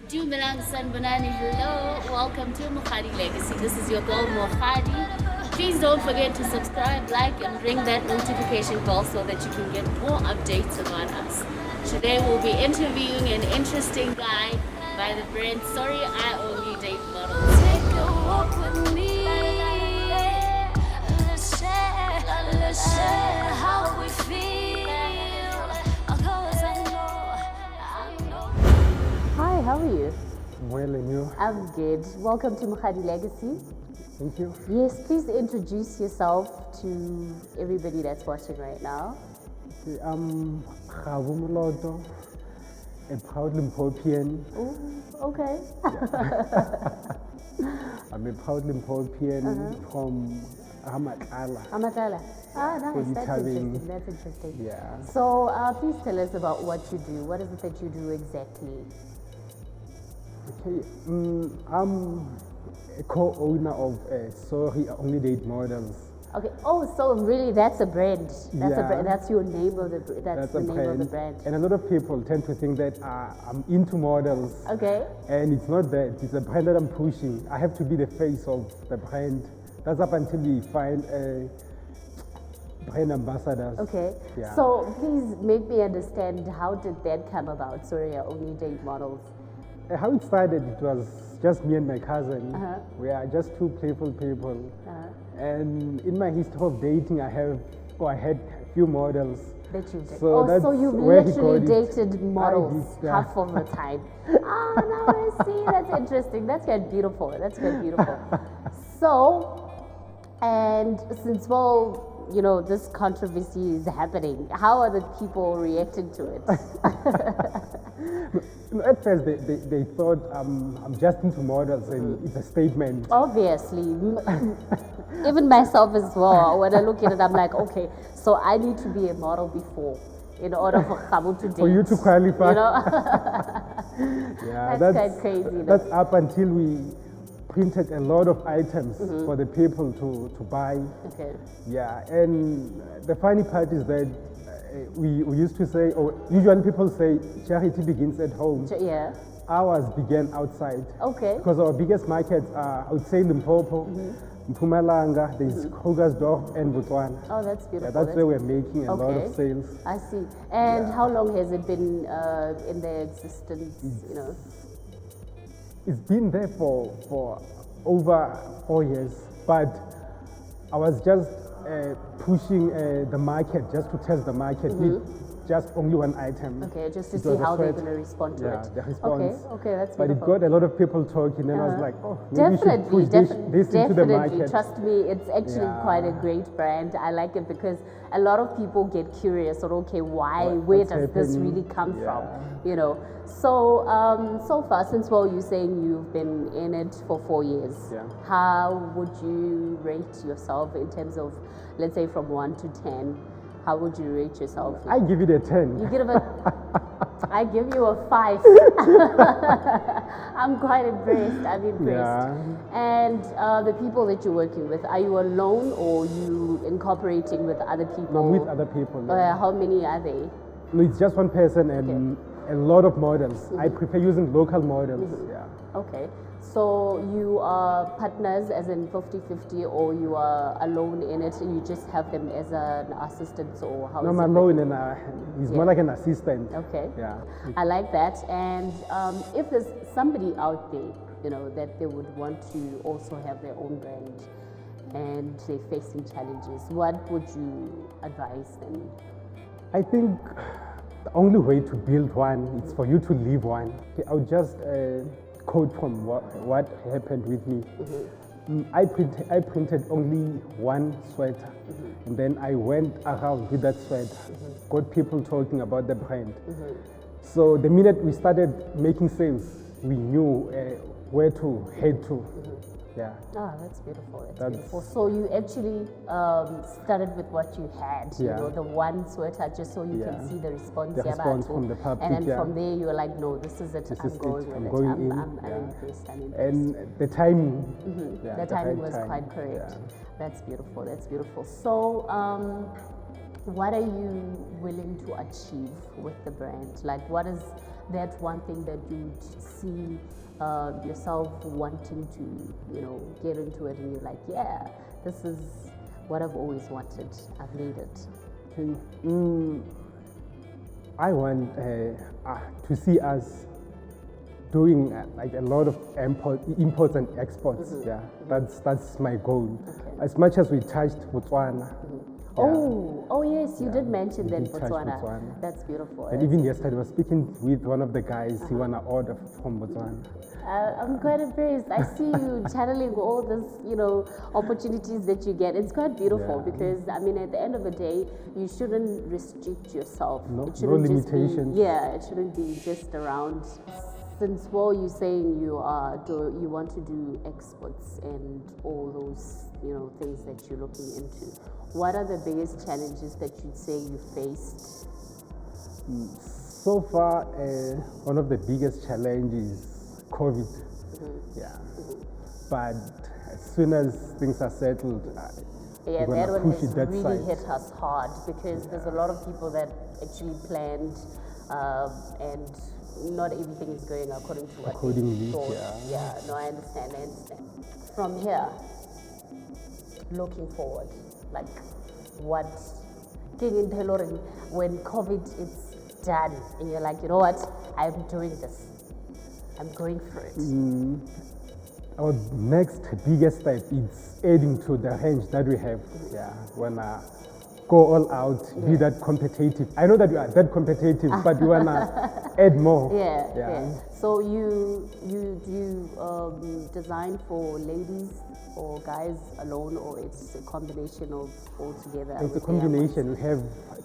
Dumelang Sanbanani, hello. Welcome to Mokgadi Legacy. This is your girl Mokgadi. Please don't forget to subscribe, like, and ring that notification bell so that you can get more updates about us. Today we'll be interviewing an interesting guy by the brand Sorry I Only Date Models. Take a walk with me. Let's share how we feel. Cause I know. Hi, how are you? Well, and you? I'm good. Welcome to Mokgadi Legacy. Thank you. Yes, please introduce yourself to everybody that's watching right now. Okay, I'm Kgabo, a proud Limpopian. Oh, okay. I'm a proud Limpopian from Ramakala. Amatala. Ah, nice. That's Having- interesting. That's interesting. Yeah. So, please tell us about what you do. What is it that you do exactly? Okay, I'm a co-owner of Sorry I Only Date Models. Okay. Oh, so really, that's a brand. That's a Yeah. brand. That's your name of the. That's the a name of the brand. And a lot of people tend to think that I'm into models. Okay. And it's not that. It's a brand that I'm pushing. I have to be the face of the brand. That's up until we find brand ambassadors. Okay. Yeah. So please make me understand, how did that come about? Sorry, I only date models. How it started, it was just me and my cousin. Uh-huh. We are just two playful people. And in my history of dating, I had a few models. That you did. So that's so you've where he literally got it. dated models did, yeah. half of the time. Now I see. That's interesting. That's quite beautiful. That's quite beautiful. So, and since, well, you know, this controversy is happening, how are the people reacting to it? At first, they thought I'm just into models and it's a statement. Obviously. Even myself as well, when I look at it, I'm like, okay, so I need to be a model before in order for Kgabo to date. For you to qualify. You know? Yeah, That's quite crazy, though. That's up until we printed a lot of items for the people to buy. Okay. Yeah, and the funny part is that we used to say, or usually people say, charity begins at home. Yeah. Ours began outside. Okay. Because our biggest markets are, I would say, Limpopo, Mpumalanga, there's Krugersdorp, and Botswana. Oh, that's beautiful. Yeah, that's where we're making a lot Okay. of sales. I see. And how long has it been in their existence? You know. It's been there for over 4 years, but I was just pushing the market, just to test the market with just only one item. Okay, just to It see was a how they're sweat. going to respond to Yeah, it. the response. Okay, that's But it beautiful. got a lot of people talking, and I was like, oh, maybe we should Definitely, push this into the definitely. market. Trust me, it's actually Yeah. quite a great brand. I like it because a lot of people get curious or okay, where What's does this happening? really come from? Yeah. You know. So so far, since you're saying you've been in it for 4 years, Yeah. how would you rate yourself in terms of, let's say, from 1 to 10? How would you rate yourself? I give it a 10. You give it. I give you a 5. I'm quite impressed. I'm impressed. Yeah. And the people that you're working with, are you alone or you incorporating with other people? I'm with other people. Yeah. How many are they? No, it's just one person and a lot of models. I prefer using local models. Yeah. Okay. So you are partners as in 50-50, or you are alone in it and you just have them as an assistant, or how No, is I'm it? alone and he's more like an assistant. Okay. Yeah. I like that. And if there's somebody out there, you know, that they would want to also have their own brand and they're facing challenges, what would you advise them? I think the only way to build one is for you to live one. Okay, I'll just quote from what happened with me. I printed only one sweater, and then I went around with that sweater, got people talking about the brand. So the minute we started making sales, we knew where to head to. Yeah. Ah, that's beautiful. That's That's- beautiful. So you actually started with what you had, you Yeah. know, the one sweater, just so you Yeah. can see the response. The yeah, response but- from the public, And then yeah. from there, you were like, no, this is it. This I'm is going it. with I'm it. going I'm, in. I'm Yeah. impressed. I'm impressed. And the timing. Yeah, The timing right was time. quite correct. Yeah. That's beautiful. That's beautiful. So, what are you willing to achieve with the brand? Like, what is that one thing that you'd see yourself wanting to, get into it, and you're like, yeah, this is what I've always wanted. I've made it. Okay. I want to see us doing like a lot of imports and exports. Yeah, that's my goal. Okay. As much as we touched Botswana. Oh yes, you did mention that did touch Botswana. That's beautiful. And even yesterday, I was speaking with one of the guys. He wanna order from Botswana. I'm quite impressed. I see you channeling all this, opportunities that you get. It's quite beautiful because, I mean, at the end of the day, you shouldn't restrict yourself. No, it shouldn't no just limitations. it shouldn't be just around. Since you're saying you want to do exports and all those, things that you're looking into, what are the biggest challenges that you'd say you faced? So far, one of the biggest challenges is COVID. But as soon as things are settled, that we're one gonna push has it that really side. hit us hard because there's a lot of people that actually planned and not everything is going according to what Accordingly, they thought. yeah. No, I understand. From here, looking forward, like what when COVID is done and you're like, you know what, I'm doing this. I'm going for it. Our next biggest step is adding to the range that we have. Wanna go all out, be that competitive. I know that you are that competitive, but you wanna add more. Yeah. So you design for ladies or guys alone, or it's a combination of all together? It's a combination. We have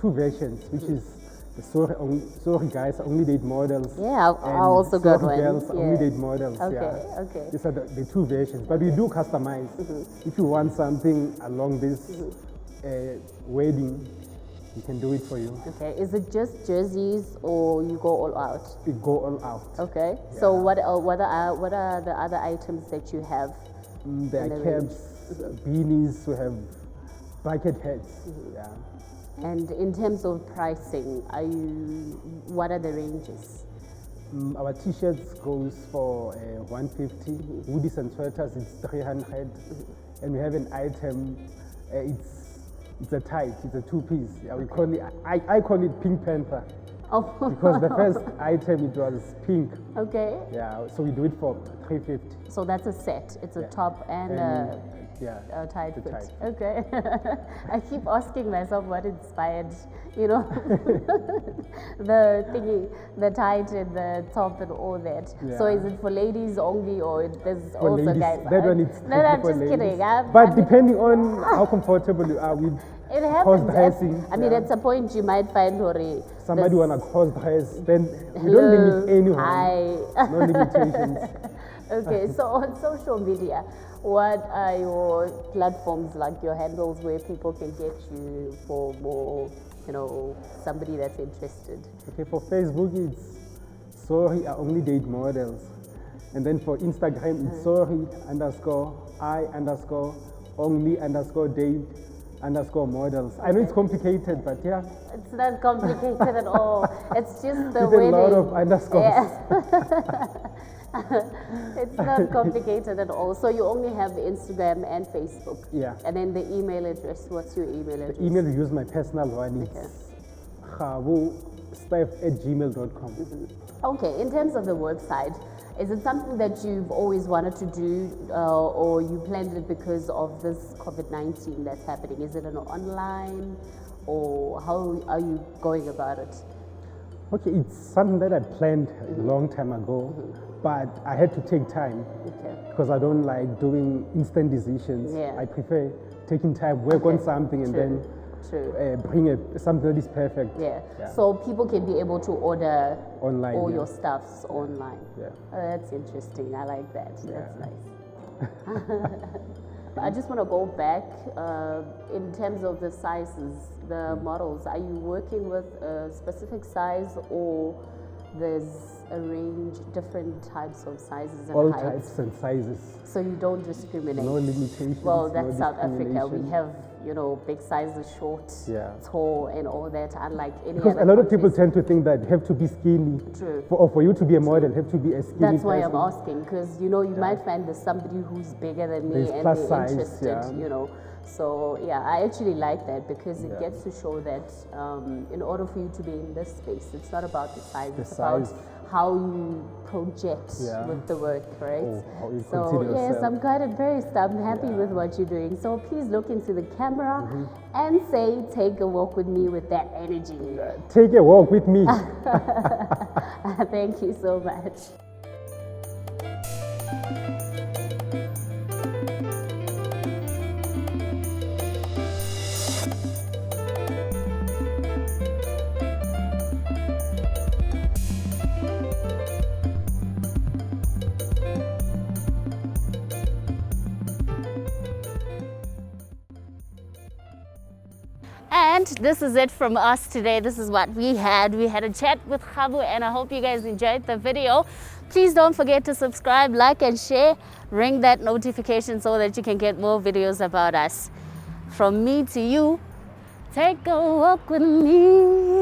two versions, which is the sorry guys, only date models. Yeah, I also got one. Girls, only date models. Okay. These are the two versions, but we do customize. If you want something along this wedding, we can do it for you. Okay, is it just jerseys or you go all out? We go all out. Okay, so what are the other items that you have? There are caps, beanies, we have bucket hats. And in terms of pricing, what are the ranges? Our t-shirts goes for 150. Hoodies and sweaters it's 300. And we have an item. It's a tight. It's a two-piece. We call it. I call it Pink Panther. Oh. Because the first item it was pink. Okay. So we do it for 350. So that's a set. It's a top and a tight fit. Tight. Okay. I keep asking myself what inspired, the thingy, the tight and the top and all that. So is it for ladies only, or there's For also ladies, guys? that one it's No, I'm for just ladies. kidding. But depending on how comfortable you are with it happens. cross-dressing. I mean, at some point you might find Somebody wanna cross-dress, then we don't limit anyone. Hi. No limitations. Okay, so on social media, what are your platforms, like your handles, where people can get you for more, somebody that's interested? Okay, for Facebook it's sorry, I only date models. And then for Instagram it's sorry_I_only_date_models. I know it's complicated, but yeah. It's not complicated at all. It's just the With way a lot of underscores. Yeah. It's not complicated at all. So you only have Instagram and Facebook. Yeah. And then the email address. What's your email address? The email, we use my personal one. It's Kgabo@gmail.com. Okay. In terms of the website, is it something that you've always wanted to do, or you planned it because of this COVID-19 that's happening? Is it an online, or how are you going about it? Okay, it's something that I planned a long time ago, but I had to take time because I don't like doing instant decisions. Yeah. I prefer taking time, work on something, and then bring something that is perfect. Yeah. So people can be able to order online all your stuffs online. Yeah. Oh, that's interesting. I like that. That's nice. I just want to go back in terms of the sizes, the models. Are you working with a specific size, or there's a range, different types of sizes and All heights? types and sizes. So you don't discriminate? No limitations. Well, that's no South Africa. We discrimination. have, you know, big sizes, short, Yeah. tall, and all that, unlike any Because other a lot of people countries. tend to think that you have to be skinny. True. Or for you to be a model, you have to be a skinny That's why person. I'm asking, because you know, you might find there's somebody who's bigger than me There's and plus they're size, interested, yeah. you know. So yeah, I actually like that because it Yeah. gets to show that in order for you to be in this space, it's not about the size, The it's size. about how you project Yeah. with the work, correct? Oh, how you So consider yes, yourself. I'm quite impressed. I'm happy with what you're doing. So please look into the camera and say, take a walk with me with that energy. Take a walk with me. Thank you so much. And this is it from us today. This is what we had. We had a chat with Kgabo, and I hope you guys enjoyed the video. Please don't forget to subscribe, like, and share. Ring that notification so that you can get more videos about us. From me to you, take a walk with me.